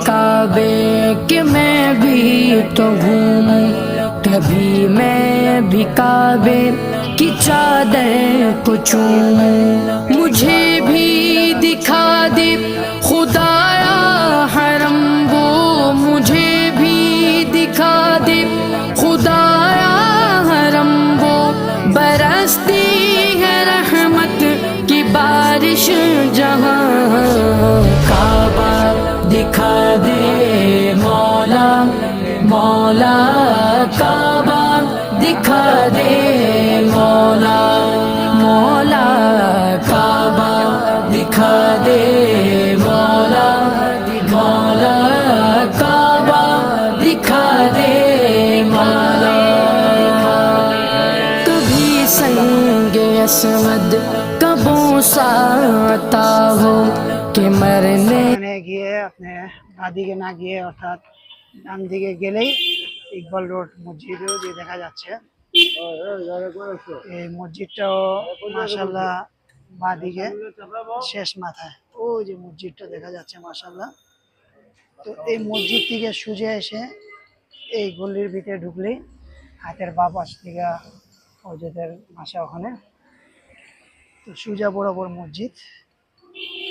काबे के मैं भी तो घूमूं, कभी मैं भी काबे की चादर को चूमूं। मुझे भी दिखा दे खुदाया हरम वो, मुझे भी दिखा दे खुदाया हरम वो। बरसती है रहमत की बारिश जहाँ, काबा दिखा दे मौला, मौला काबा दिखा दे मौला, मौला काबा दिखा दे मौला, मौला काबा दिखा दे मौला। कभी संगे असवद कबों सा आता हो कि मरने গিয়ে আপনি বাদিকে না গিয়ে অর্থাৎ ডান দিকে গেলেই ইকবাল রোড মসজিদও যে দেখা যাচ্ছে। এই মসজিদটাও মাশাআল্লাহ বাদিকে শেষ মাথায় ওই যে মসজিদটা দেখা যাচ্ছে মাশাআল্লাহ। তো এই মসজিদ থেকে সোজা এসে এই গলির ভিতরে ঢুকলেই হাতের বাঁ পাশ থেকে হজরতের বাসা ওখানে। তো সোজা বরাবর মসজিদ।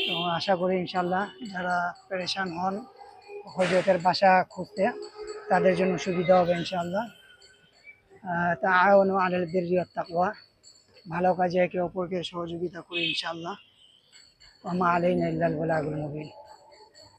তো আশা করি ইনশাল্লাহ যারা পেরেশান হন হজরতের বাসা খুঁজতে তাদের জন্য সুবিধা হবে ইনশাআল্লাহ। তাআওয়ানু আলাল বিররি ওয়াত তাকওয়া, ভালো কাজে একে অপরকে সহযোগিতা করি ইনশাআল্লাহ। ওয়া মা আলাইনা ইল্লাল বালাগুল মুবিন।